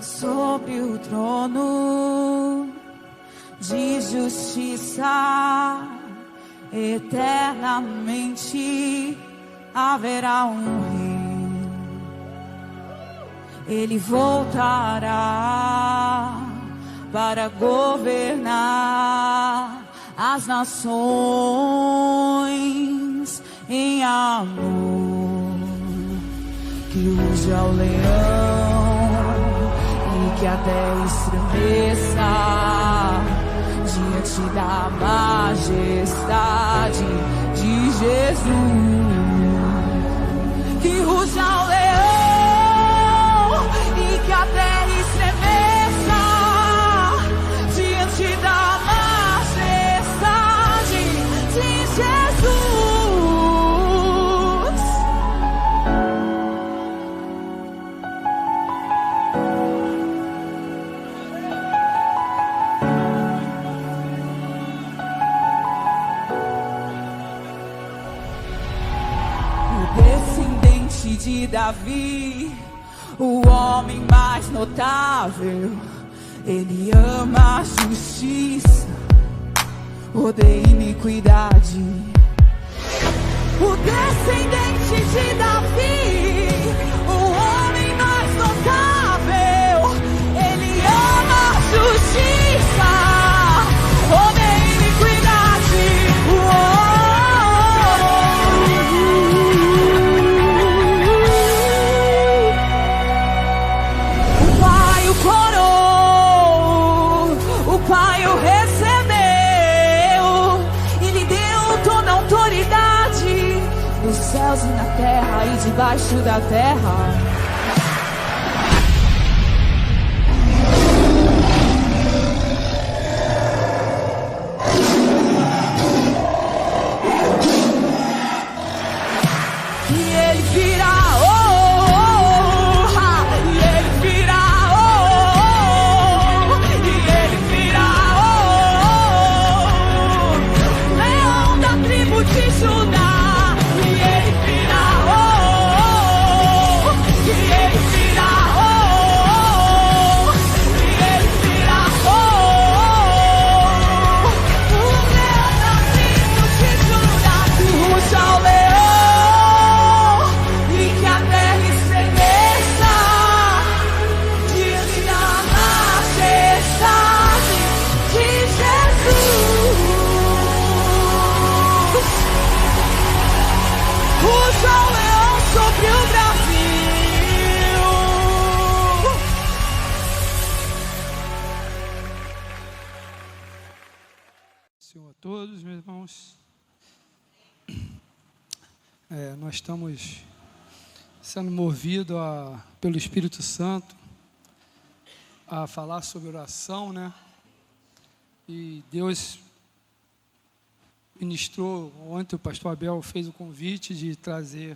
sobre o trono de justiça, eternamente haverá um rei. Ele voltará para governar as nações em amor. Que ruja o leão e que a terra estremeça diante da majestade de Jesus. Que ruja o leão e que a terra estremeça diante da majestade de Jesus. Descendente de Davi, o homem mais notável, ele ama a justiça, odeia iniquidade. O descendente de Davi, o homem mais notável, ele ama a justiça, odeia iniquidade. O Pai o recebeu e lhe deu toda a autoridade nos céus e na terra e debaixo da terra. E ele virá. Senhor a todos, meus irmãos. Nós estamos sendo movidos pelo Espírito Santo a falar sobre oração, né? E Deus ministrou, ontem o pastor Abel fez o convite de trazer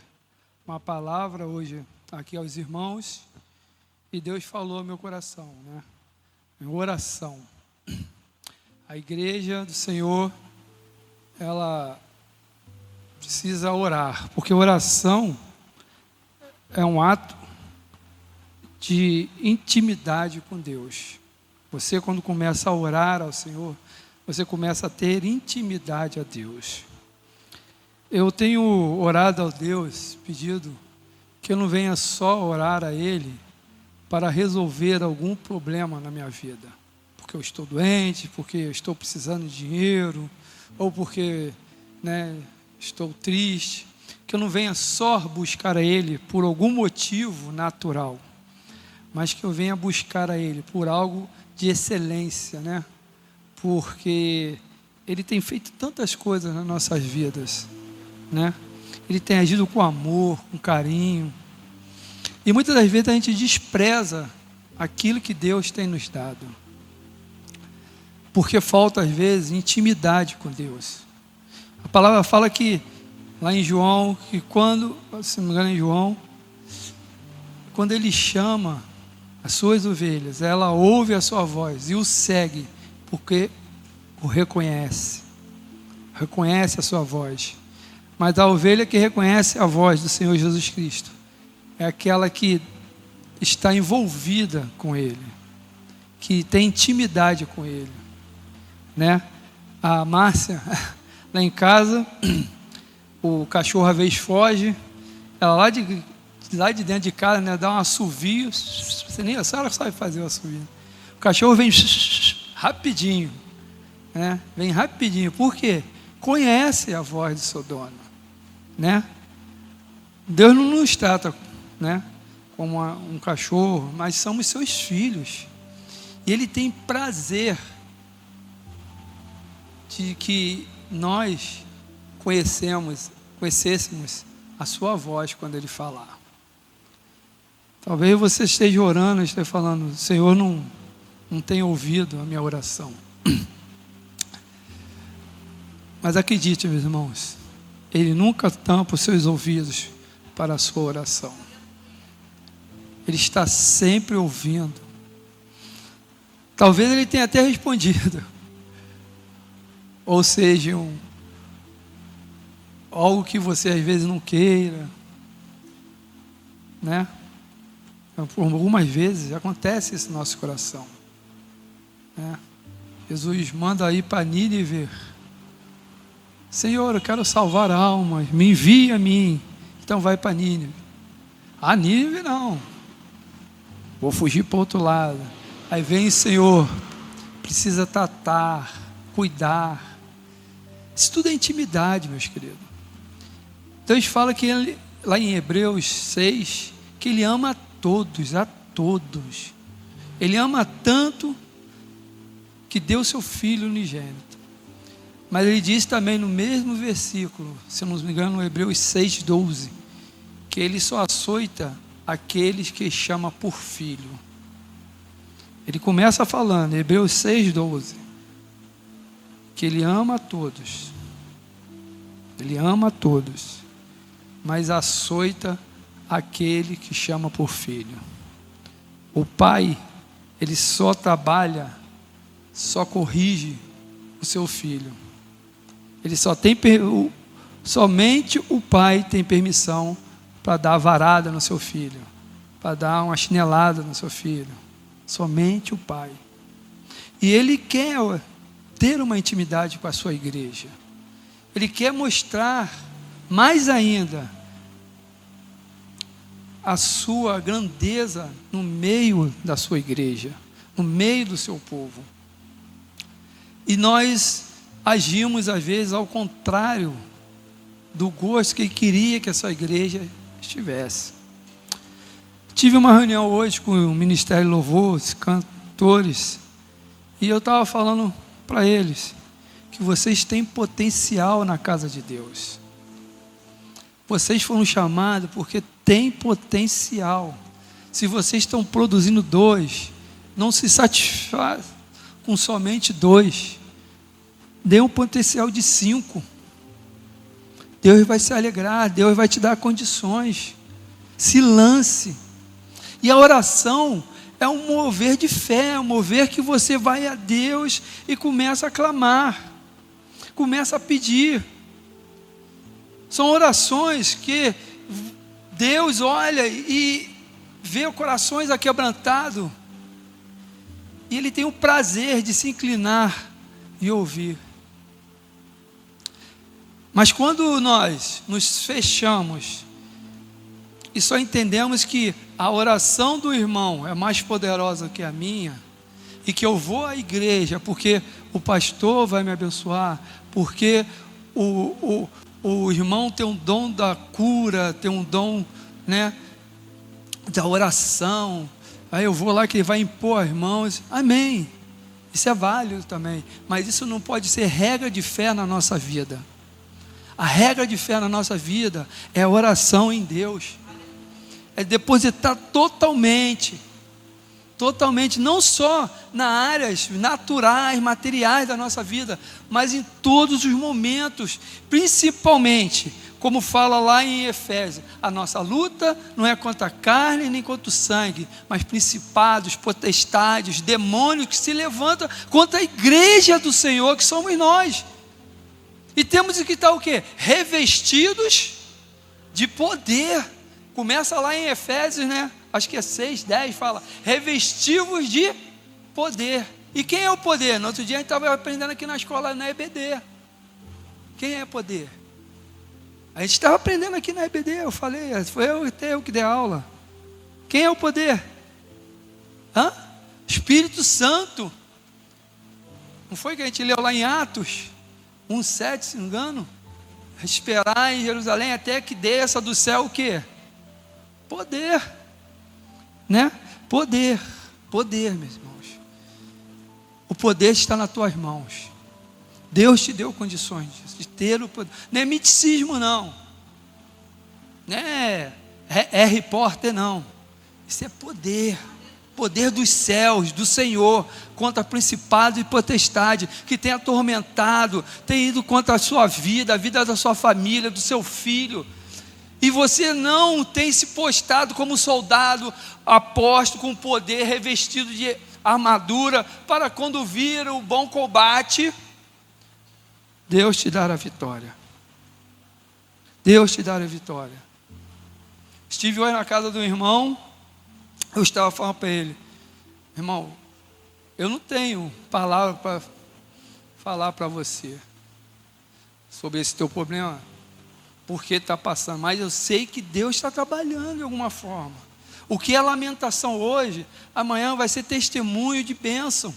uma palavra hoje aqui aos irmãos, e Deus falou ao meu coração, né? Oração. A igreja do Senhor, ela precisa orar, porque oração é um ato de intimidade com Deus. Você, quando começa a orar ao Senhor, você começa a ter intimidade a Deus. Eu tenho orado ao Deus, pedido que eu não venha só orar a Ele para resolver algum problema na minha vida. Porque eu estou doente, porque eu estou precisando de dinheiro, ou porque, estou triste, que eu não venha só buscar a Ele por algum motivo natural, mas que eu venha buscar a Ele por algo de excelência, porque Ele tem feito tantas coisas nas nossas vidas, Ele tem agido com amor, com carinho, e muitas das vezes a gente despreza aquilo que Deus tem nos dado, porque falta às vezes intimidade com Deus. A palavra fala que, lá em João, que quando, se não me engano em João, quando Ele chama as suas ovelhas, ela ouve a sua voz e o segue, porque o reconhece a sua voz. Mas a ovelha que reconhece a voz do Senhor Jesus Cristo é aquela que está envolvida com Ele, que tem intimidade com Ele, né? A Márcia, lá em casa, o cachorro às vezes foge, ela lá de dentro de casa, né, dá um assovio, nem a senhora sabe fazer o assovio. O cachorro vem rapidinho, né? Vem rapidinho. Por quê? Conhece a voz do seu dono, né? Deus não nos trata, né, como um cachorro, mas somos seus filhos. E Ele tem prazer de que nós conhecêssemos a sua voz quando Ele falar. Talvez você esteja orando, esteja falando: Senhor, não tem ouvido a minha oração. Mas acredite, meus irmãos, Ele nunca tampa os seus ouvidos para a sua oração. Ele está sempre ouvindo. Talvez Ele tenha até respondido, ou seja, algo que você às vezes não queira, né? Por algumas vezes acontece isso no nosso coração, né? Jesus manda ir para Nínive: Senhor, eu quero salvar almas, me envia a mim. Então vai para Nínive. Ah, Nínive não, vou fugir para o outro lado. Aí vem: Senhor, precisa tratar, cuidar. Isso tudo é intimidade, meus queridos. Deus fala que Ele, lá em Hebreus 6, que Ele ama a todos, a todos. Ele ama tanto que deu seu Filho unigênito. Mas Ele diz também no mesmo versículo, se não me engano, Hebreus 6:12, que Ele só açoita aqueles que chama por filho. Ele começa falando, Hebreus 6:12, que Ele ama a todos. Ele ama a todos, mas açoita aquele que chama por filho. O Pai, Ele só trabalha, só corrige o seu filho. Ele somente o Pai tem permissão para dar varada no seu filho, para dar uma chinelada no seu filho. Somente o Pai. E Ele quer ter uma intimidade com a sua igreja. Ele quer mostrar mais ainda a sua grandeza no meio da sua igreja, no meio do seu povo. E nós agimos às vezes ao contrário do gosto que Ele queria que a sua igreja estivesse. Tive uma reunião hoje com o Ministério Louvor, os cantores, e eu estava falando para eles que vocês têm potencial na casa de Deus. Vocês foram chamados porque tem potencial. Se vocês estão produzindo 2, não se satisfaz com somente 2. Dê um potencial de 5. Deus vai se alegrar, Deus vai te dar condições. Se lance. E a oração é um mover de fé, é um mover que você vai a Deus e começa a clamar, começa a pedir. São orações que Deus olha e vê corações aquebrantados, e Ele tem o prazer de se inclinar e ouvir. Mas quando nós nos fechamos e só entendemos que a oração do irmão é mais poderosa que a minha, e que eu vou à igreja porque o pastor vai me abençoar, porque o irmão tem um dom da cura, tem um dom, né, da oração, aí eu vou lá que ele vai impor as mãos, amém, isso é válido também, mas isso não pode ser regra de fé na nossa vida. A regra de fé na nossa vida é a oração em Deus, é depositar totalmente, não só nas áreas naturais, materiais da nossa vida, mas em todos os momentos, principalmente, como fala lá em Efésios, a nossa luta não é contra a carne nem contra o sangue, mas principados, potestades, demônios que se levantam contra a igreja do Senhor, que somos nós. E temos que estar o quê? Revestidos de poder. Começa lá em Efésios, né? acho que é 6, 10, fala, revestivos de poder. E quem é o poder? No outro dia a gente estava aprendendo aqui na escola, na EBD. Quem é poder? A gente estava aprendendo aqui na EBD, eu falei, foi eu que dei aula. Quem é o poder? Espírito Santo. Não foi que a gente leu lá em Atos 1:7, se não me engano? Esperar em Jerusalém até que desça do céu o quê? Poder, né? Poder, meus irmãos. O poder está nas tuas mãos. Deus te deu condições de ter o poder. Não é miticismo, não. Não é Harry Potter, não. Isso é poder. Poder dos céus, do Senhor, contra principado e potestade, que tem atormentado, tem ido contra a sua vida, a vida da sua família, do seu filho. E você não tem se postado como soldado aposto com poder, revestido de armadura, para quando vir o bom combate, Deus te dará a vitória. Deus te dará a vitória. Estive hoje na casa do irmão, eu estava falando para ele, irmão, eu não tenho palavra para falar para você sobre esse teu problema, porque está passando, mas eu sei que Deus está trabalhando de alguma forma. O que é lamentação hoje, amanhã vai ser testemunho de bênção.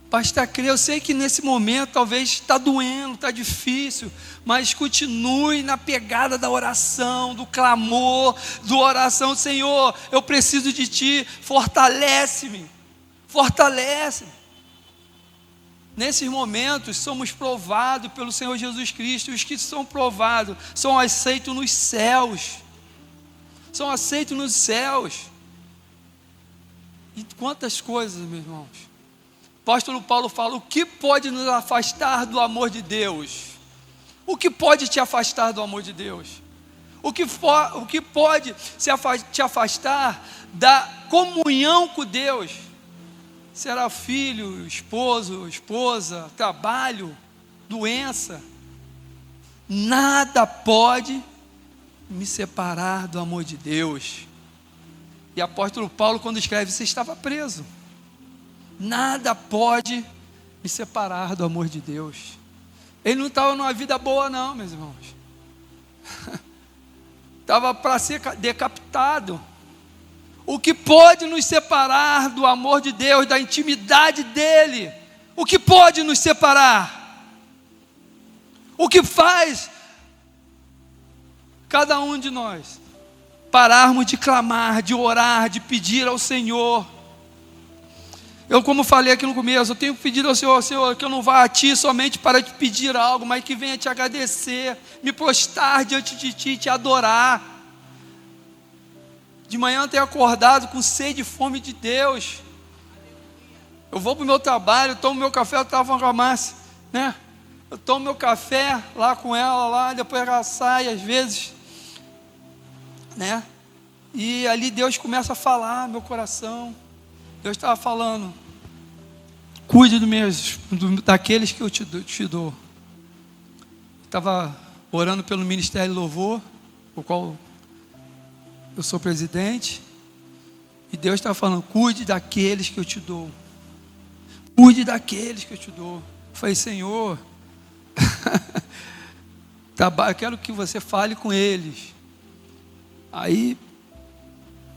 Basta crer, eu sei que nesse momento talvez está doendo, está difícil, mas continue na pegada da oração, do clamor, da oração. Senhor, eu preciso de Ti, fortalece-me, fortalece-me. Nesses momentos somos provados pelo Senhor Jesus Cristo, e os que são provados são aceitos nos céus, são aceitos nos céus. E quantas coisas, meus irmãos. O apóstolo Paulo fala, o que pode nos afastar do amor de Deus? O que pode te afastar do amor de Deus? O que pode te afastar da comunhão com Deus? Será filho, esposo, esposa, trabalho, doença? Nada pode me separar do amor de Deus. E o apóstolo Paulo, quando escreve, você estava preso. Nada pode me separar do amor de Deus. Ele não estava numa vida boa não, meus irmãos. Estava para ser decapitado. O que pode nos separar do amor de Deus, da intimidade dEle? O que pode nos separar? O que faz cada um de nós pararmos de clamar, de orar, de pedir ao Senhor? Eu, como falei aqui no começo, eu tenho pedido ao Senhor, Senhor, que eu não vá a Ti somente para te pedir algo, mas que venha te agradecer, me prostrar diante de Ti, te adorar. De manhã eu tenho acordado com sede e fome de Deus. Eu vou para o meu trabalho, tomo meu café, eu estava falando com a Márcia, né? Eu tomo meu café lá com ela, lá, depois ela sai às vezes, né? E ali Deus começa a falar no meu coração. Deus estava falando, cuide daqueles que eu te dou. Estava orando pelo Ministério Louvor, o qual eu sou presidente, e Deus estava falando, cuide daqueles que eu te dou. Cuide daqueles que eu te dou. Eu falei, Senhor, eu quero que você fale com eles. Aí,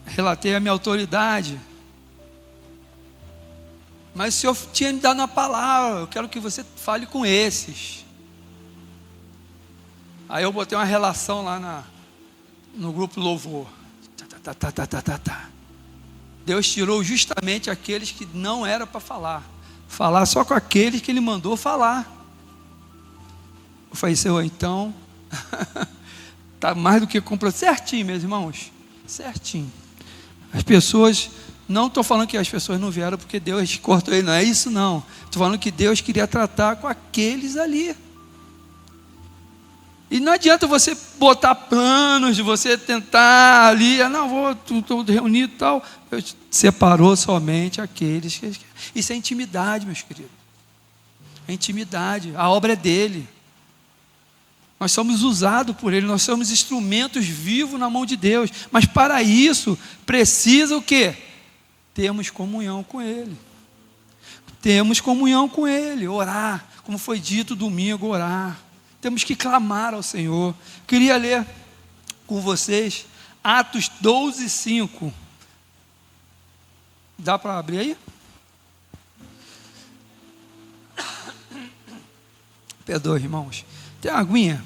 relatei a minha autoridade. Mas o Senhor tinha me dado uma palavra, eu quero que você fale com esses. Aí eu botei uma relação lá no grupo Louvor. Deus tirou justamente aqueles que não era para falar só com aqueles que Ele mandou falar. Eu falei, Senhor, então, está mais do que completo, certinho, meus irmãos, certinho. As pessoas... Não estou falando que as pessoas não vieram porque Deus cortou ele, não é isso não. Estou falando que Deus queria tratar com aqueles ali. E não adianta você botar planos de você tentar ali, não, estou reunido e tal. Deus separou somente aqueles que... Isso é intimidade, meus queridos. É intimidade, a obra é dele. Nós somos usados por Ele, nós somos instrumentos vivos na mão de Deus. Mas para isso, precisa o quê? Termos comunhão com Ele. Temos comunhão com Ele, orar, como foi dito domingo, orar. Temos que clamar ao Senhor. Queria ler com vocês Atos 12, 5. Dá para abrir aí? Perdoe, irmãos. Tem uma aguinha?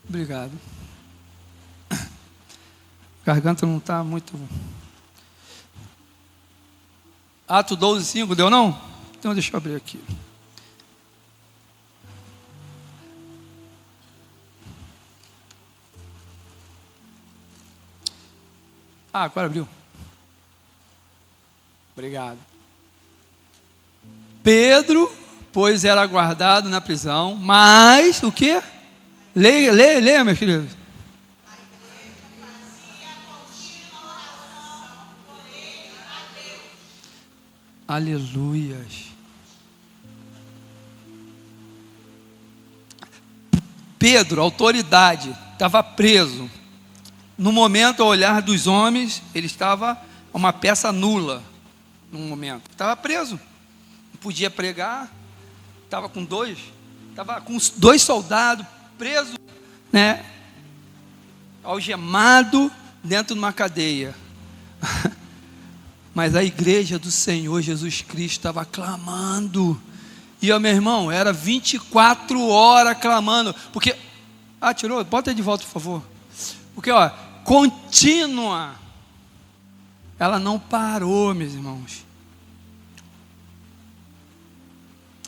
Obrigado. A garganta não está muito... Atos 12, 5, deu não? Então deixa eu abrir aqui. Agora abriu. Obrigado. Pedro, pois era guardado na prisão, mas o quê? Leia, meus queridos. Aleluias. Pedro, autoridade, estava preso. No momento, ao olhar dos homens, ele estava uma peça nula. No momento, estava preso. Não podia pregar. Estava com dois soldados presos, né? Algemado dentro de uma cadeia. Mas a igreja do Senhor Jesus Cristo estava clamando. E ó, meu irmão, era 24 horas clamando. Porque, tirou? Bota aí de volta, por favor. Porque, ó, contínua. Ela não parou, meus irmãos.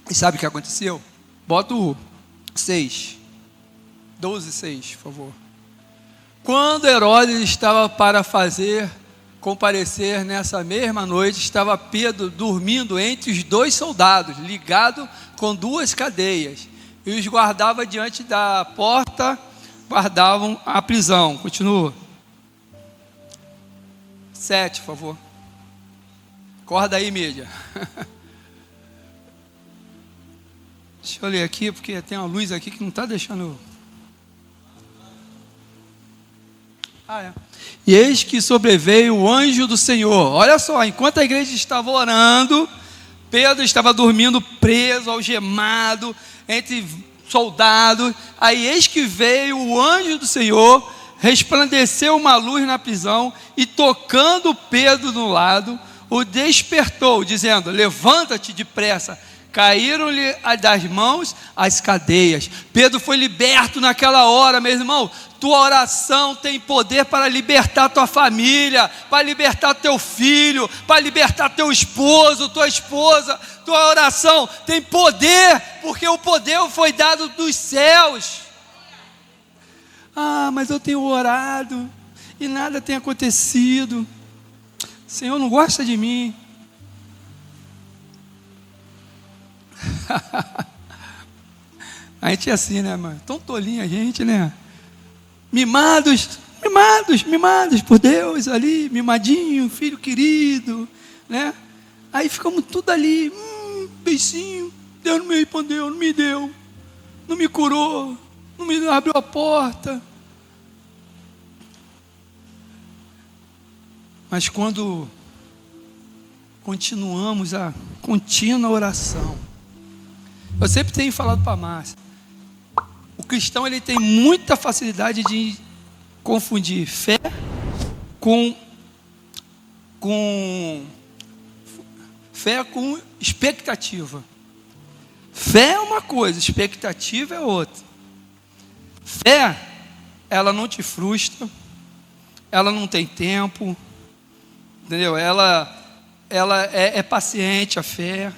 E sabe o que aconteceu? Bota o 6. 12, 6, por favor. Quando Herodes estava para comparecer nessa mesma noite, estava Pedro dormindo entre os dois soldados, ligado com duas cadeias, e os guardava diante da porta, guardavam a prisão. Continua. 7, por favor. Acorda aí, mídia. Deixa eu ler aqui, porque tem uma luz aqui que não está deixando... E eis que sobreveio o anjo do Senhor. Olha só, enquanto a igreja estava orando, Pedro estava dormindo preso, algemado, entre soldados. Aí eis que veio o anjo do Senhor, resplandeceu uma luz na prisão, e tocando Pedro no lado, o despertou, dizendo: levanta-te depressa. Caíram-lhe das mãos as cadeias. Pedro foi liberto naquela hora, meu irmão. Tua oração tem poder para libertar tua família, para libertar teu filho, para libertar teu esposo, tua esposa. Tua oração tem poder, porque o poder foi dado dos céus. Mas eu tenho orado e nada tem acontecido. O Senhor não gosta de mim. A gente é assim, né, mano? Tão tolinho a gente, né? Mimados por Deus ali, mimadinho, filho querido, né? Aí ficamos tudo ali, beijinho. Deus não me respondeu, não me deu, não me curou, não me abriu a porta. Mas quando continuamos a contínua oração, eu sempre tenho falado para a Márcia, o cristão ele tem muita facilidade de confundir fé com expectativa. Fé é uma coisa, expectativa é outra. Fé, ela não te frustra, ela não tem tempo, entendeu? Ela é paciente, a fé.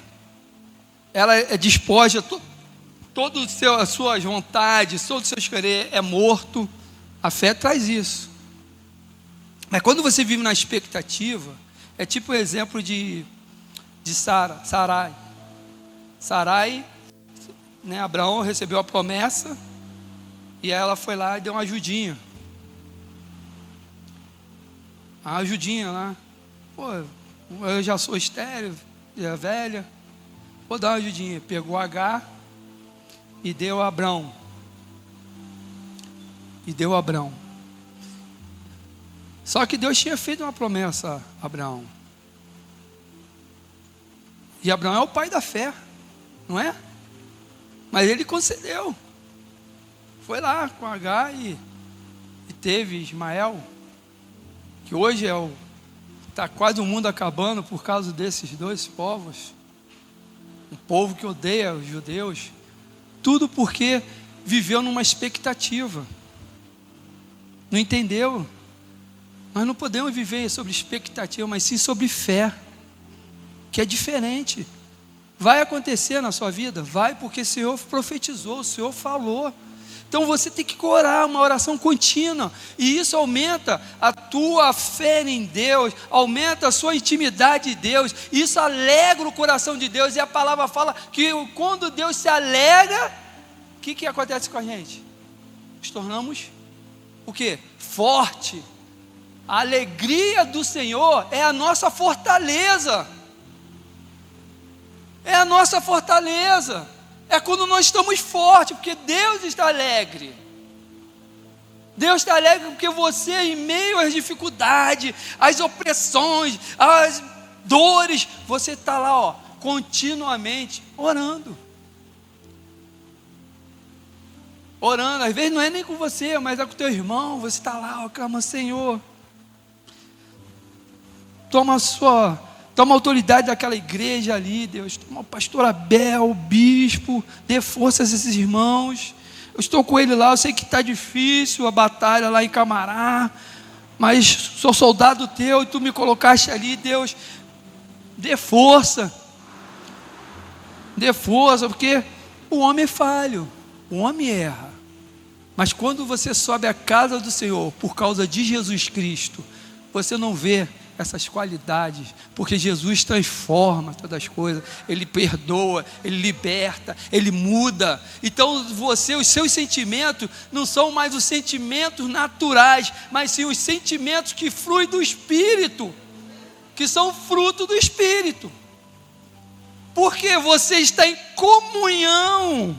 Ela despoja todas as suas vontades, todos os seus querer é morto. A fé traz isso. Mas quando você vive na expectativa, é tipo o exemplo de Sarai. Sarai, né, Abraão recebeu a promessa e ela foi lá e deu uma ajudinha. A ajudinha lá. Pô, eu já sou estéril, já velha. Vou dar uma ajudinha. Pegou Agar e deu a Abrão. Só que Deus tinha feito uma promessa a Abraão. E Abraão é o pai da fé, não é? Mas ele concedeu. Foi lá com Agar e teve Ismael, que hoje está quase o mundo acabando por causa desses dois povos. Um povo que odeia os judeus. Tudo porque viveu numa expectativa. Não entendeu? Nós não podemos viver sobre expectativa, mas sim sobre fé, que é diferente. Vai acontecer na sua vida? Vai, porque o Senhor profetizou, o Senhor falou. Então você tem que orar, uma oração contínua, e isso aumenta a tua fé em Deus, aumenta a sua intimidade de Deus, isso alegra o coração de Deus, e a palavra fala que quando Deus se alegra, o que acontece com a gente? Nos tornamos o quê? Forte. A alegria do Senhor é a nossa fortaleza. É a nossa fortaleza. É quando nós estamos fortes, porque Deus está alegre. Deus está alegre porque você, em meio às dificuldades, às opressões, às dores, você está lá, continuamente orando. Orando, às vezes não é nem com você, mas é com o teu irmão. Você está lá, clama, Senhor, toma autoridade daquela igreja ali, Deus. Toma o pastor Abel, o bispo, dê forças a esses irmãos. Eu estou com ele lá, eu sei que está difícil a batalha lá em Camará, mas sou soldado teu e tu me colocaste ali, Deus. Dê força, porque o homem é falho, o homem erra. Mas quando você sobe à casa do Senhor, por causa de Jesus Cristo, você não vê essas qualidades, porque Jesus transforma todas as coisas, Ele perdoa, Ele liberta, Ele muda. Então os seus sentimentos não são mais os sentimentos naturais, mas sim os sentimentos que fluem do Espírito, que são fruto do Espírito, porque você está em comunhão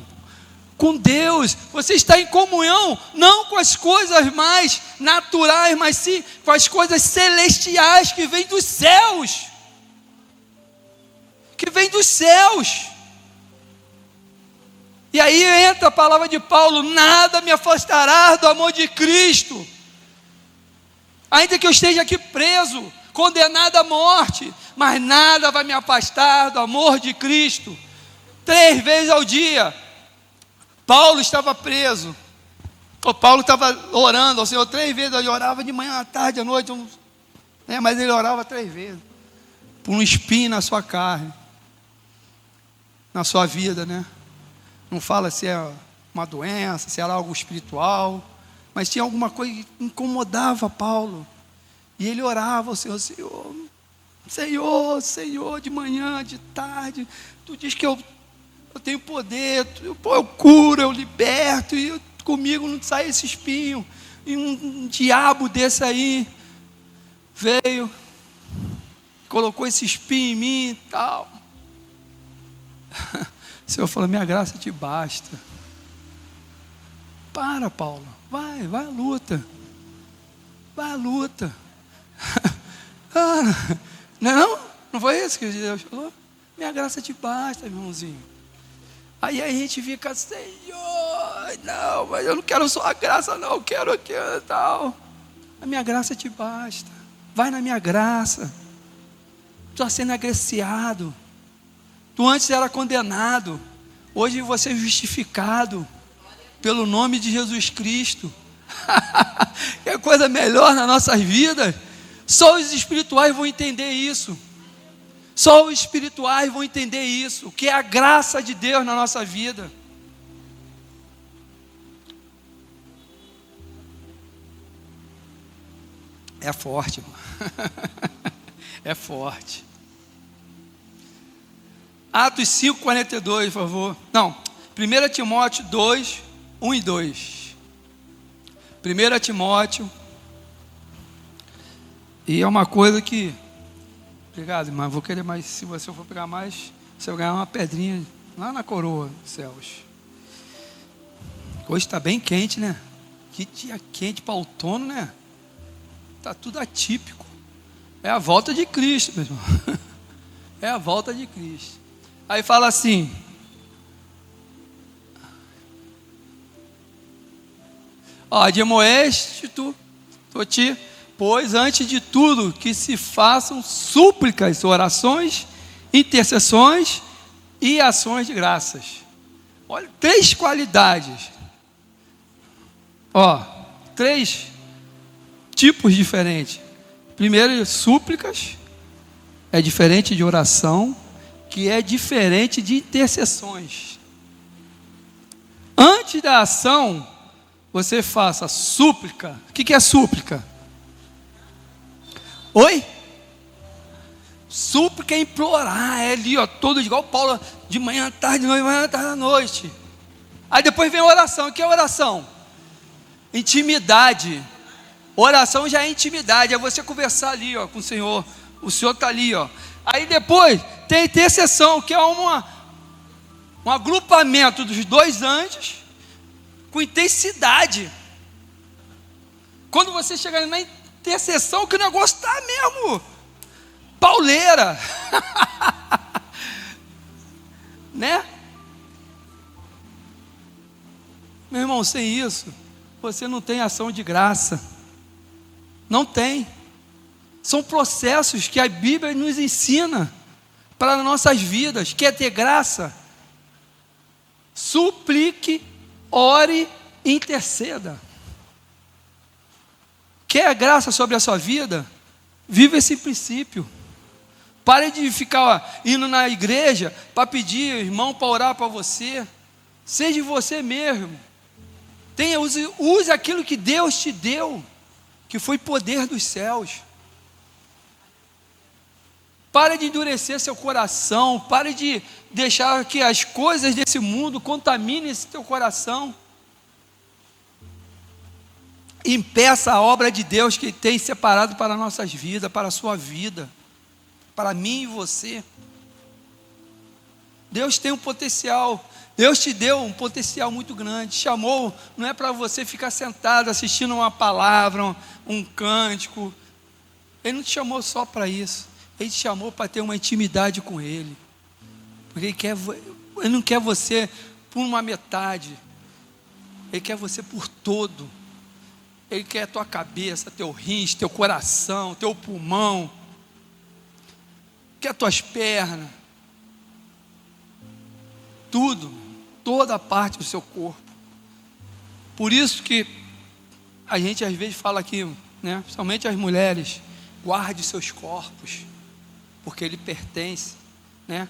com Deus, você está em comunhão, não com as coisas mais naturais, mas sim com as coisas celestiais que vêm dos céus, e aí entra a palavra de Paulo: nada me afastará do amor de Cristo, ainda que eu esteja aqui preso, condenado à morte, mas nada vai me afastar do amor de Cristo. 3 vezes ao dia, Paulo estava preso. Paulo estava orando ao Senhor 3 vezes. Ele orava de manhã, à tarde, à noite, mas ele orava 3 vezes, por um espinho na sua carne, na sua vida, né? Não fala se é uma doença, se era algo espiritual, mas tinha alguma coisa que incomodava Paulo, e ele orava ao Senhor: Senhor, de manhã, de tarde, tu diz que eu tenho poder, eu curo, eu liberto, e comigo não sai esse espinho. E um diabo desse aí veio, colocou esse espinho em mim e tal. O Senhor falou: minha graça te basta. Para, Paulo, vai à luta. Não foi isso que Deus falou? Minha graça te basta, meu irmãozinho. Aí a gente fica: Senhor, não, mas eu não quero só a graça, não, eu quero aquilo e tal. A minha graça te basta. Vai na minha graça. Tu está sendo agraciado. Tu antes era condenado, hoje você é justificado pelo nome de Jesus Cristo. Que coisa melhor nas nossas vidas. Só os espirituais vão entender isso. Só os espirituais vão entender isso, que é a graça de Deus na nossa vida. É forte, irmão. É forte. Atos 5:42, por favor. Não, 1 Timóteo 2, 1 e 2. 1 Timóteo. E é uma coisa que... Obrigado, irmão. Vou querer mais. Se você for pegar mais, você vai ganhar uma pedrinha lá na coroa dos céus. Hoje está bem quente, né? Que dia quente para outono, né? Está tudo atípico. É a volta de Cristo, meu irmão. É a volta de Cristo. Aí fala assim: admoeste-te, pois antes de tudo que se façam súplicas, orações, intercessões e ações de graças. Olha, 3 qualidades. 3 tipos diferentes. Primeiro, súplicas, é diferente de oração, que é diferente de intercessões. Antes da ação, você faça súplica. O que é súplica? Oi? Súplica é implorar, é ali, todo igual Paulo, de manhã, tarde, de manhã, tarde, à noite. Aí depois vem a oração. O que é oração? Intimidade. Oração já é intimidade, é você conversar ali, com o Senhor. O Senhor está ali, Aí depois tem a intercessão, que é um agrupamento dos 2 anjos com intensidade. Quando você chegar na intercessão, que o negócio está mesmo pauleira. Né? Meu irmão, sem isso, você não tem ação de graça. Não tem. São processos que a Bíblia nos ensina para as nossas vidas. Quer ter graça? Suplique, ore e interceda. Quer graça sobre a sua vida? Viva esse princípio. Pare de ficar indo na igreja para pedir irmão para orar para você. Seja você mesmo. Use aquilo que Deus te deu, que foi poder dos céus. Pare de endurecer seu coração. Pare de deixar que as coisas desse mundo contaminem esse teu coração. Impeça a obra de Deus que tem separado para nossas vidas, para a sua vida, para mim e você. Deus tem um potencial. Deus te deu um potencial muito grande. Chamou, não é para você ficar sentado assistindo uma palavra, um cântico. Ele não te chamou só para isso. Ele te chamou para ter uma intimidade com Ele. Porque Ele não quer você por uma metade. Ele quer você por todo. Ele quer a tua cabeça, teu rins, teu coração, teu pulmão. Quer tuas pernas. Tudo. Toda parte do seu corpo. Por isso que a gente às vezes fala aqui, né? Principalmente as mulheres, guarde seus corpos, porque ele pertence, né,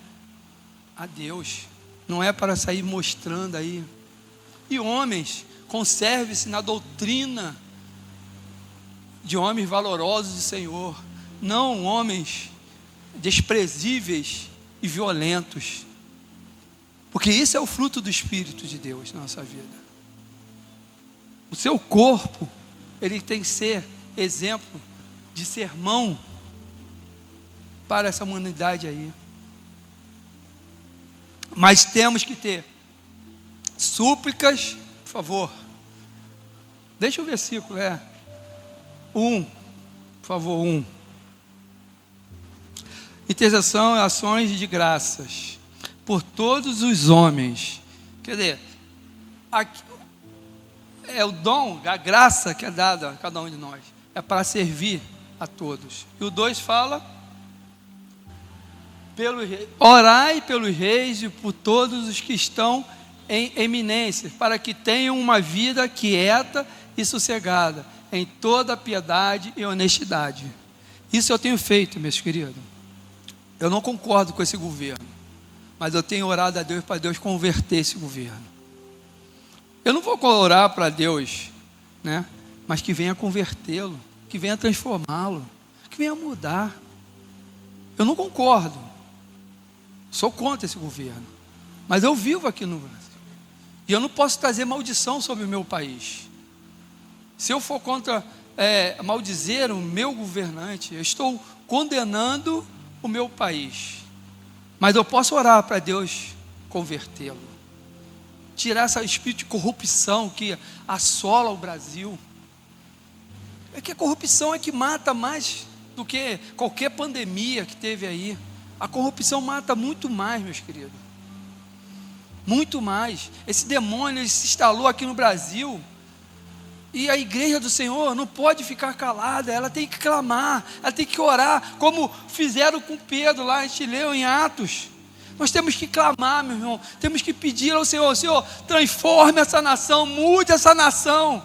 a Deus. Não é para sair mostrando aí. E homens, conserve-se na doutrina de homens valorosos do Senhor, não homens desprezíveis e violentos. Porque isso é o fruto do Espírito de Deus na nossa vida. O seu corpo, ele tem que ser exemplo de sermão para essa humanidade aí. Mas temos que ter súplicas, por favor. Deixa o versículo, 1, por favor, 1. Intercessão e ações de graças por todos os homens. Quer dizer, aqui é o dom, a graça que é dada a cada um de nós. É para servir a todos. E o 2 fala: orai pelos reis e por todos os que estão em eminência, para que tenham uma vida quieta e sossegada, em toda piedade e honestidade. Isso eu tenho feito, meus queridos. Eu não concordo com esse governo, mas eu tenho orado a Deus para Deus converter esse governo. Eu não vou orar para Deus, né, mas que venha convertê-lo, que venha transformá-lo, que venha mudar. Eu não concordo, sou contra esse governo, mas eu vivo aqui no Brasil, e eu não posso trazer maldição sobre o meu país. Se eu for contra maldizer o meu governante, eu estou condenando o meu país. Mas eu posso orar para Deus convertê-lo. tirar esse espírito de corrupção que assola o Brasil. É que a corrupção é que mata mais do que qualquer pandemia que teve aí. A corrupção mata muito mais, meus queridos. Muito mais. Esse demônio ele se instalou aqui no Brasil. E a igreja do Senhor não pode ficar calada, ela tem que clamar, ela tem que orar, como fizeram com Pedro lá, a gente leu em Atos. Nós temos que clamar, meu irmão, temos que pedir ao Senhor: Senhor, transforme essa nação, mude essa nação,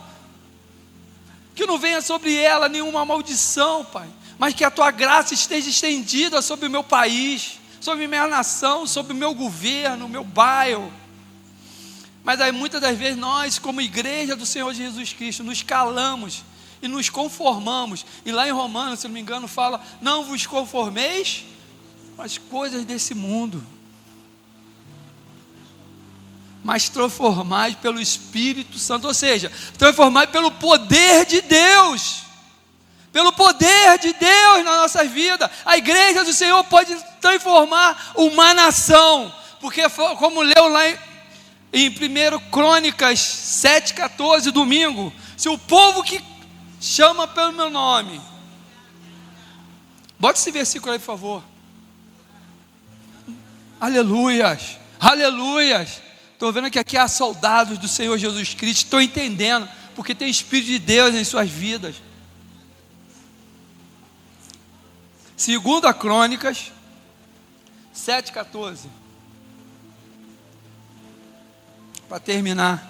que não venha sobre ela nenhuma maldição, Pai, mas que a Tua graça esteja estendida sobre o meu país, sobre a minha nação, sobre o meu governo, o meu bairro. Mas aí muitas das vezes nós, como igreja do Senhor Jesus Cristo, nos calamos e nos conformamos. E lá em Romanos, se não me engano, fala: não vos conformeis com as coisas desse mundo, mas transformai pelo Espírito Santo. Ou seja, transformai pelo poder de Deus. Pelo poder de Deus na nossa vida. A igreja do Senhor pode transformar uma nação. Porque como leu lá em 1 Crônicas 7,14, domingo: se o povo que chama pelo meu nome. Bota esse versículo aí, por favor. Aleluias, aleluias. Estou vendo que aqui há soldados do Senhor Jesus Cristo. Estou entendendo, porque tem Espírito de Deus em suas vidas. 2 Crônicas 7,14. Para terminar: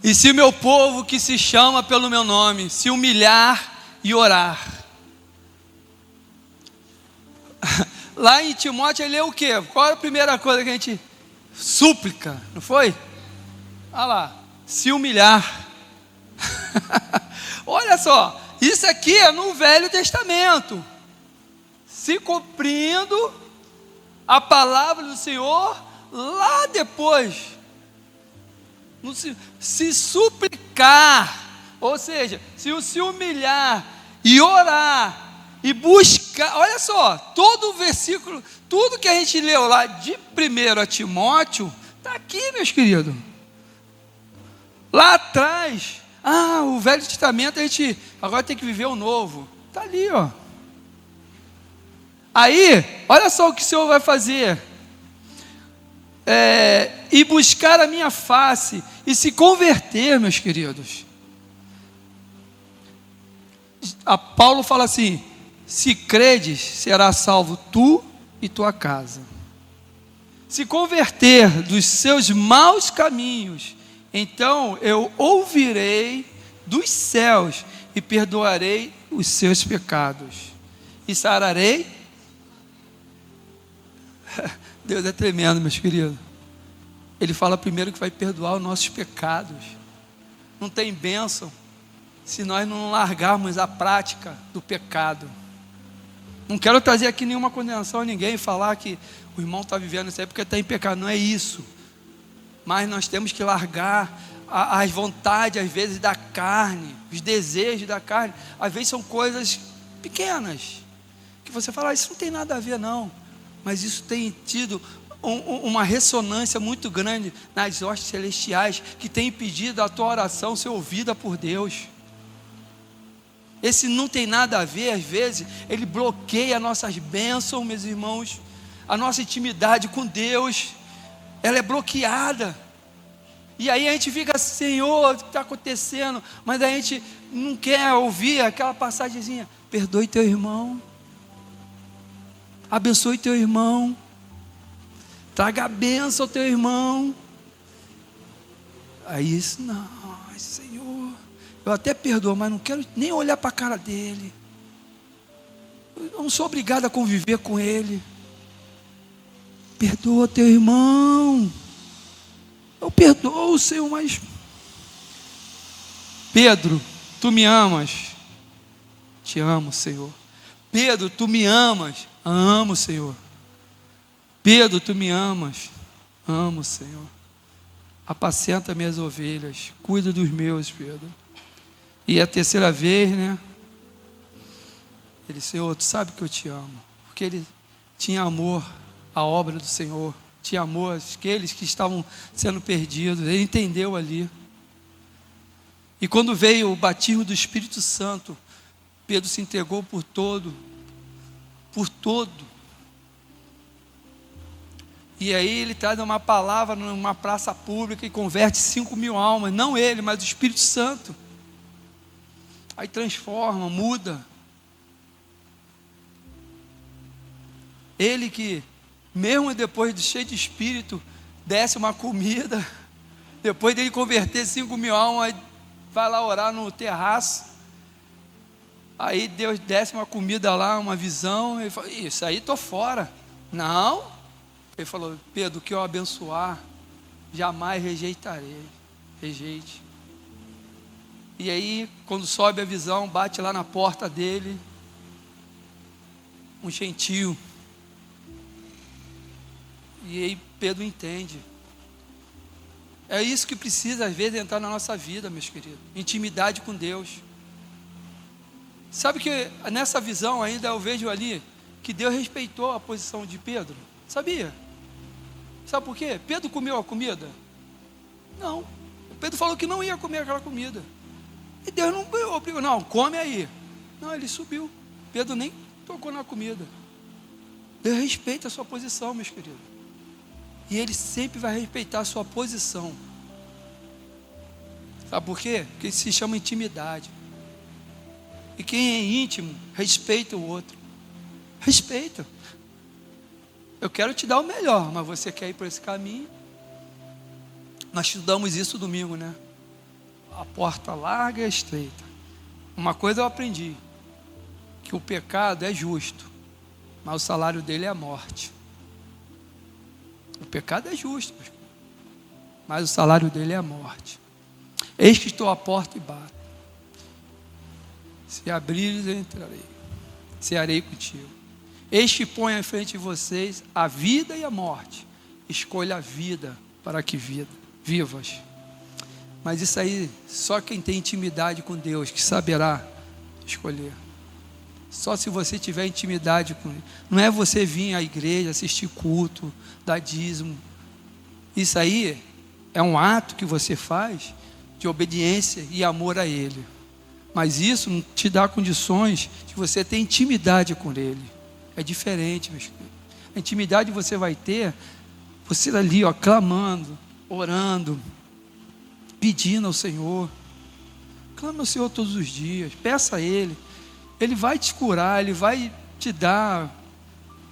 e se o meu povo que se chama pelo meu nome se humilhar e orar. Lá em Timóteo ele leu o quê? Qual é a primeira coisa que a gente? Súplica, não foi? Olha lá, se humilhar. Olha só, isso aqui é no Velho Testamento, se cumprindo a palavra do Senhor lá depois. Se suplicar, ou seja, se humilhar e orar e buscar. Olha só, todo o versículo, tudo que a gente leu lá de 1 Timóteo está aqui, meus queridos. Lá atrás, o Velho Testamento a gente agora tem que viver o novo. Está ali, ó. Aí, olha só o que o Senhor vai fazer: e buscar a minha face e se converter, meus queridos. Paulo fala assim: se credes, será salvo tu e tua casa. Se converter dos seus maus caminhos, então eu ouvirei dos céus e perdoarei os seus pecados e sararei. Deus é tremendo, meus queridos. Ele fala primeiro que vai perdoar os nossos pecados. Não tem bênção se nós não largarmos a prática do pecado. Não quero trazer aqui nenhuma condenação a ninguém e falar que o irmão está vivendo isso aí porque está em pecado. Não é isso. Mas nós temos que largar as vontades, às vezes, da carne, os desejos da carne. Às vezes são coisas pequenas, que você fala: isso não tem nada a ver, não. Mas isso tem tido uma ressonância muito grande nas hostes celestiais, que tem impedido a tua oração ser ouvida por Deus. Esse não tem nada a ver, às vezes, ele bloqueia nossas bênçãos, meus irmãos. A nossa intimidade com Deus, ela é bloqueada. E aí a gente fica: Senhor, o que está acontecendo? Mas a gente não quer ouvir aquela passagemzinha: perdoe teu irmão, abençoe teu irmão, traga a bênção ao teu irmão. Aí isso, não, Senhor, eu até perdoo, mas não quero nem olhar para a cara dele. Eu não sou obrigado a conviver com ele. Perdoa teu irmão. Eu perdoo, Senhor, mas Pedro, tu me amas? Te amo, Senhor. Pedro, tu me amas? Amo, Senhor. Pedro, tu me amas? Amo, Senhor. Apacenta minhas ovelhas, cuida dos meus, Pedro. E a terceira vez, né? Ele: Senhor, tu sabe que eu te amo. Porque ele tinha amor à obra do Senhor, tinha amor àqueles que estavam sendo perdidos. Ele entendeu ali. E quando veio o batismo do Espírito Santo, Pedro se entregou por todo. E aí ele traz uma palavra numa praça pública e converte 5.000 almas, não ele, mas o Espírito Santo. Aí transforma, muda. Ele que, mesmo depois de cheio de Espírito, desce uma comida, depois dele converter 5.000 almas, vai lá orar no terraço. Aí Deus desce uma comida lá, uma visão, ele fala, isso aí estou fora. Não. Ele falou, Pedro, o que eu abençoar, jamais rejeitarei. Rejeite. E aí, quando sobe a visão, bate lá na porta dele, um gentio. E aí Pedro entende. É isso que precisa, às vezes, entrar na nossa vida, meus queridos. Intimidade com Deus. Sabe que nessa visão ainda eu vejo ali que Deus respeitou a posição de Pedro. Sabia? Sabe por quê? Pedro comeu a comida? Não. Pedro falou que não ia comer aquela comida. E Deus não obrigou, não, come aí. Não, ele subiu. Pedro nem tocou na comida. Deus respeita a sua posição, meus queridos. E Ele sempre vai respeitar a sua posição. Sabe por quê? Porque isso se chama intimidade. E quem é íntimo, respeita o outro. Respeita. Eu quero te dar o melhor, mas você quer ir por esse caminho? Nós estudamos isso domingo, né? A porta larga e estreita. Uma coisa eu aprendi, que o pecado é justo, mas o salário dele é a morte. O pecado é justo, mas o salário dele é a morte. Eis que estou à porta e bato. Se abrires, eu entrarei. Cearei contigo. Eis que ponho em frente de vocês a vida e a morte. Escolha a vida para que vivas. Mas isso aí, só quem tem intimidade com Deus, que saberá escolher. Só se você tiver intimidade com Ele. Não é você vir à igreja, assistir culto, dar dízimo. Isso aí é um ato que você faz de obediência e amor a Ele. Mas isso não te dá condições de você ter intimidade com Ele. É diferente, meus queridos. A intimidade você vai ter, você ali, ó, clamando, orando, pedindo ao Senhor. Clame ao Senhor todos os dias, peça a Ele. Ele vai te curar, Ele vai te dar.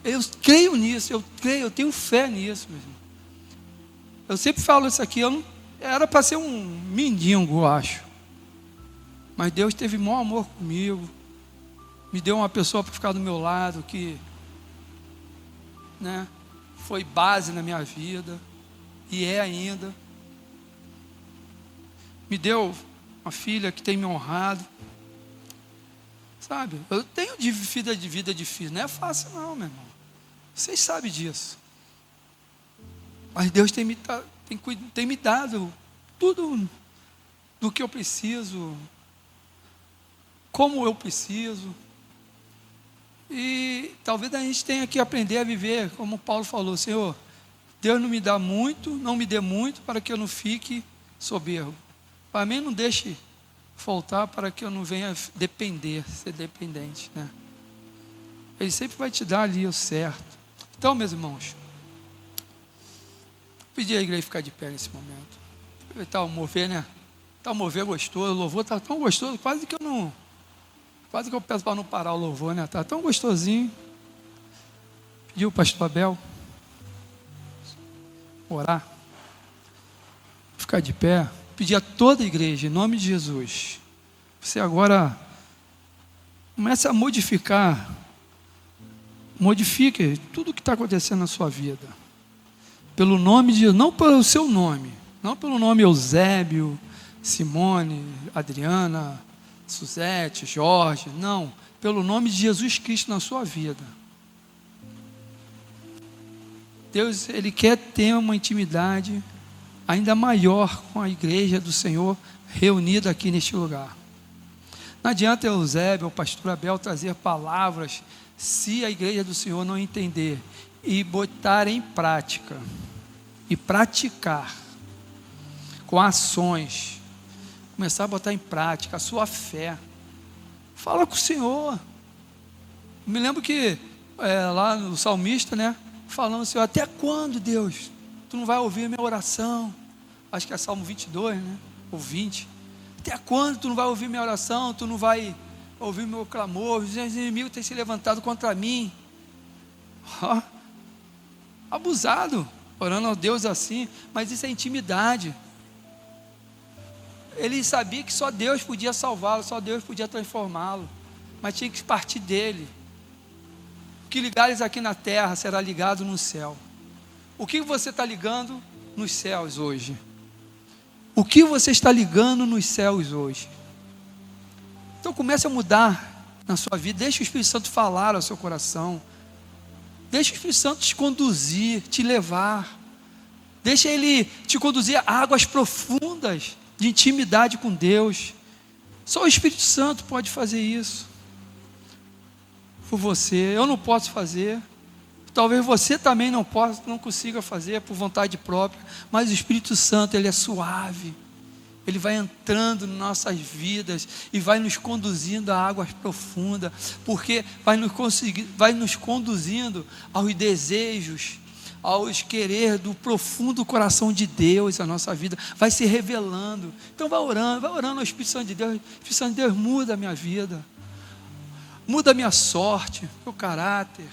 Eu creio nisso, eu tenho fé nisso, meu irmão. Eu sempre falo isso aqui, era para ser um mendigo, eu acho. Mas Deus teve maior amor comigo. Me deu uma pessoa para ficar do meu lado, que, né, foi base na minha vida, e é ainda. Me deu uma filha que tem me honrado. Sabe, eu tenho de vida difícil, não é fácil não, meu irmão. Vocês sabem disso. Mas Deus tem me dado tudo do que eu preciso, como eu preciso. E talvez a gente tenha que aprender a viver, como Paulo falou, Senhor, Deus não me dá muito, não me dê muito, para que eu não fique soberbo. Para mim não deixe faltar, para que eu não venha ser dependente, né? Ele sempre vai te dar ali o certo. Então, meus irmãos, vou pedir a igreja ficar de pé nesse momento. Aproveitar o mover, né? Tá o mover gostoso, o louvor está tão gostoso, quase que eu peço para não parar o louvor, né? Está tão gostosinho. Pediu o pastor Abel orar, ficar de pé, pedir a toda a igreja, em nome de Jesus, você agora comece a modifique tudo o que está acontecendo na sua vida, pelo nome de Jesus, não pelo seu nome, não pelo nome Eusébio, Simone, Adriana, Suzete, Jorge, não, pelo nome de Jesus Cristo na sua vida. Deus, Ele quer ter uma intimidade ainda maior com a igreja do Senhor reunida aqui neste lugar. Não adianta Eusébio, o pastor Abel, trazer palavras Se a igreja do Senhor não entender e botar em prática, e praticar com ações, começar a botar em prática a sua fé, fala com o Senhor. Me lembro que lá no salmista, né, falando assim: até quando, Deus, tu não vai ouvir a minha oração? Acho que é Salmo 22, né, ou 20. Até quando tu não vai ouvir minha oração? Tu não vai ouvir meu clamor? Os inimigos têm se levantado contra mim. Abusado, orando a Deus assim. Mas isso é intimidade. Ele sabia que só Deus podia salvá-lo, só Deus podia transformá-lo, mas tinha que partir dele. O que ligares aqui na terra será ligado no céu. O que você está ligando nos céus hoje? O que você está ligando nos céus hoje? Então comece a mudar na sua vida. Deixa o Espírito Santo falar ao seu coração. Deixa o Espírito Santo te conduzir, te levar. Deixa ele te conduzir a águas profundas de intimidade com Deus. Só o Espírito Santo pode fazer isso por você. Eu não posso fazer. Talvez você também não consiga fazer por vontade própria, mas o Espírito Santo, ele é suave, ele vai entrando nas nossas vidas e vai nos conduzindo a águas profundas, porque vai nos conduzindo aos desejos, aos querer do profundo coração de Deus. A nossa vida vai se revelando. Então vai orando ao Espírito Santo de Deus. O Espírito Santo de Deus, muda a minha vida, muda a minha sorte, meu caráter.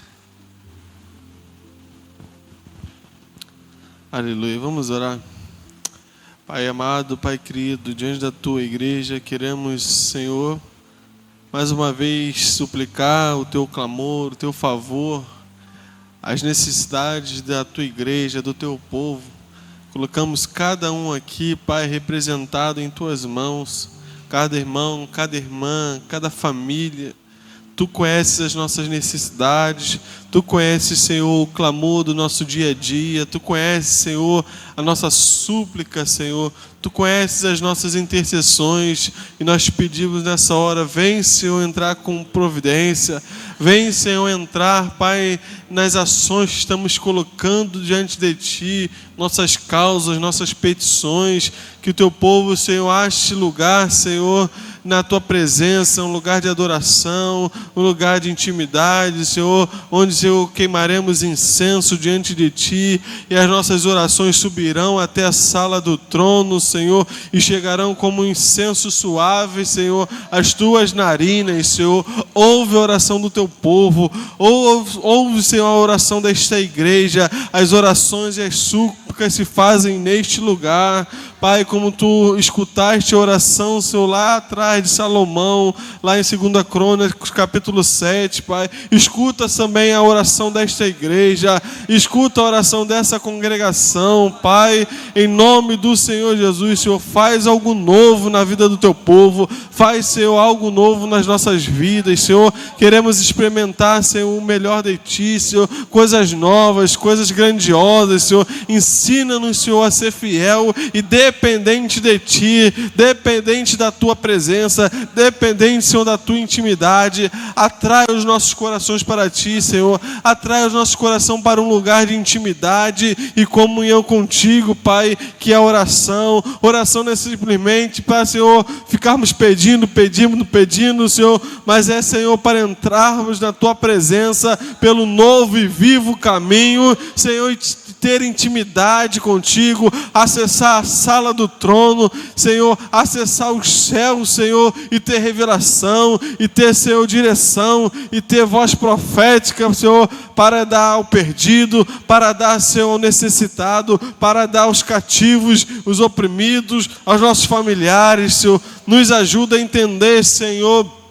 Aleluia, vamos orar. Pai amado, Pai querido, diante da Tua igreja, queremos, Senhor, mais uma vez suplicar o Teu clamor, o Teu favor, as necessidades da Tua igreja, do Teu povo. Colocamos cada um aqui, Pai, representado em Tuas mãos, cada irmão, cada irmã, cada família. Tu conheces as nossas necessidades, Tu conheces, Senhor, o clamor do nosso dia a dia, Tu conheces, Senhor, a nossa súplica, Senhor, Tu conheces as nossas intercessões, e nós te pedimos nessa hora: vem, Senhor, entrar com providência, vem, Senhor, entrar, Pai, nas ações que estamos colocando diante de Ti, nossas causas, nossas petições, que o Teu povo, Senhor, ache lugar, Senhor, na Tua presença, um lugar de adoração, um lugar de intimidade, Senhor, onde, Senhor, queimaremos incenso diante de Ti, e as nossas orações subirão até a sala do trono, Senhor, e chegarão como um incenso suave, Senhor, às Tuas narinas, Senhor. Ouve a oração do Teu povo, ouve, Senhor, a oração desta igreja, as orações e as súplicas se fazem neste lugar. Pai, como Tu escutaste a oração, Senhor, lá atrás de Salomão, lá em 2 Crônicas, capítulo 7, Pai, escuta também a oração desta igreja, escuta a oração dessa congregação, Pai, em nome do Senhor Jesus, Senhor, faz algo novo na vida do Teu povo, faz, Senhor, algo novo nas nossas vidas, Senhor, queremos experimentar, Senhor, o melhor de Ti, Senhor, coisas novas, coisas grandiosas, Senhor, ensina-nos, Senhor, a ser fiel e dependente de Ti, dependente da Tua presença, dependente, Senhor, da Tua intimidade. Atrai os nossos corações para Ti, Senhor, atrai os nossos corações para um lugar de intimidade e comunhão contigo, Pai, que é a oração. Oração não é simplesmente para, Senhor, ficarmos pedindo, Senhor, mas é, Senhor, para entrarmos na Tua presença pelo novo e vivo caminho, Senhor, e ter intimidade contigo, acessar a sala do trono, Senhor, acessar os céus, Senhor, e ter revelação, e ter, Senhor, direção, e ter voz profética, Senhor, para dar ao perdido, para dar, Senhor, ao necessitado, para dar aos cativos, os oprimidos, aos nossos familiares, Senhor. Nos ajuda a entender, Senhor,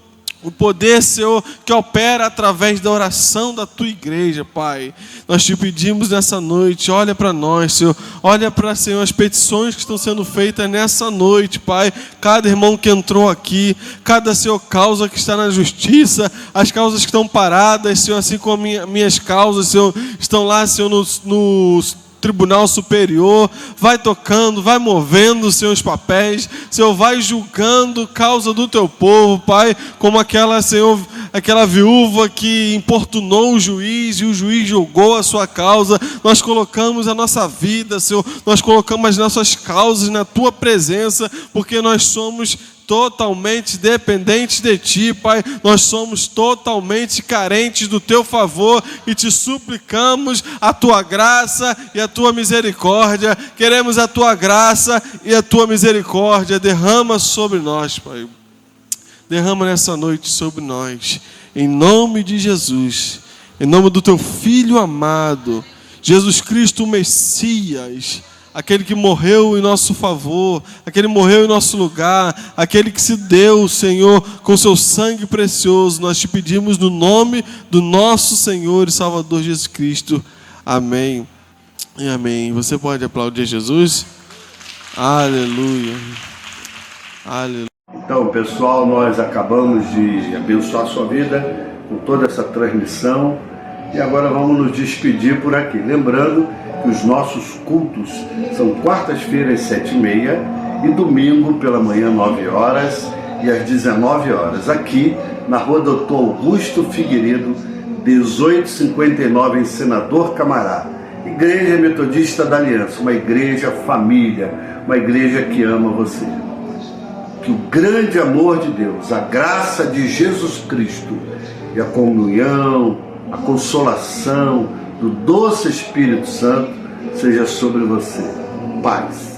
o poder, Senhor, que opera através da oração da Tua igreja, Pai. Nós Te pedimos nessa noite, olha para nós, Senhor. Olha para, Senhor, as petições que estão sendo feitas nessa noite, Pai. Cada irmão que entrou aqui, cada, Senhor, causa que está na justiça, as causas que estão paradas, Senhor, assim como minhas causas, Senhor, estão lá, Senhor, no Tribunal Superior. Vai tocando, vai movendo, Senhor, os papéis, Senhor, vai julgando causa do Teu povo, Pai, como aquela, Senhor, aquela viúva que importunou o juiz e o juiz julgou a sua causa. Nós colocamos a nossa vida, Senhor, nós colocamos as nossas causas na Tua presença, porque nós somos totalmente dependentes de Ti, Pai. Nós somos totalmente carentes do Teu favor e Te suplicamos a Tua graça e a Tua misericórdia. Queremos a Tua graça e a Tua misericórdia. Derrama sobre nós, Pai. Derrama nessa noite sobre nós, em nome de Jesus, em nome do Teu Filho amado, Jesus Cristo, o Messias, aquele que morreu em nosso favor, aquele que morreu em nosso lugar, aquele que se deu, Senhor, com seu sangue precioso. Nós te pedimos no nome do nosso Senhor e Salvador Jesus Cristo. Amém e amém. Você pode aplaudir Jesus? Aleluia. Aleluia. Então, pessoal, nós acabamos de abençoar a sua vida com toda essa transmissão e agora vamos nos despedir por aqui. Lembrando que os nossos cultos são quartas-feiras, 7h30 e domingo pela manhã, 9 horas e às 19 horas, aqui na Rua Doutor Augusto Figueiredo, 1859, em Senador Camará. Igreja Metodista da Aliança, uma igreja família, uma igreja que ama você. Que o grande amor de Deus, a graça de Jesus Cristo e a comunhão, a consolação do doce Espírito Santo seja sobre você. Paz.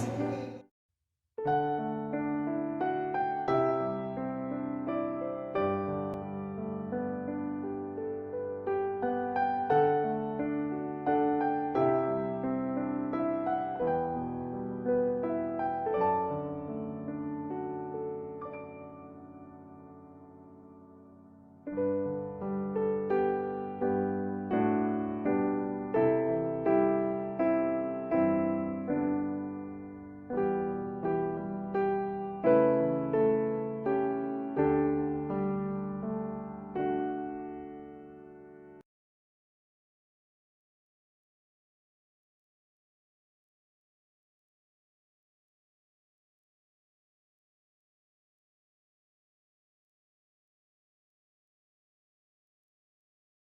Thank you.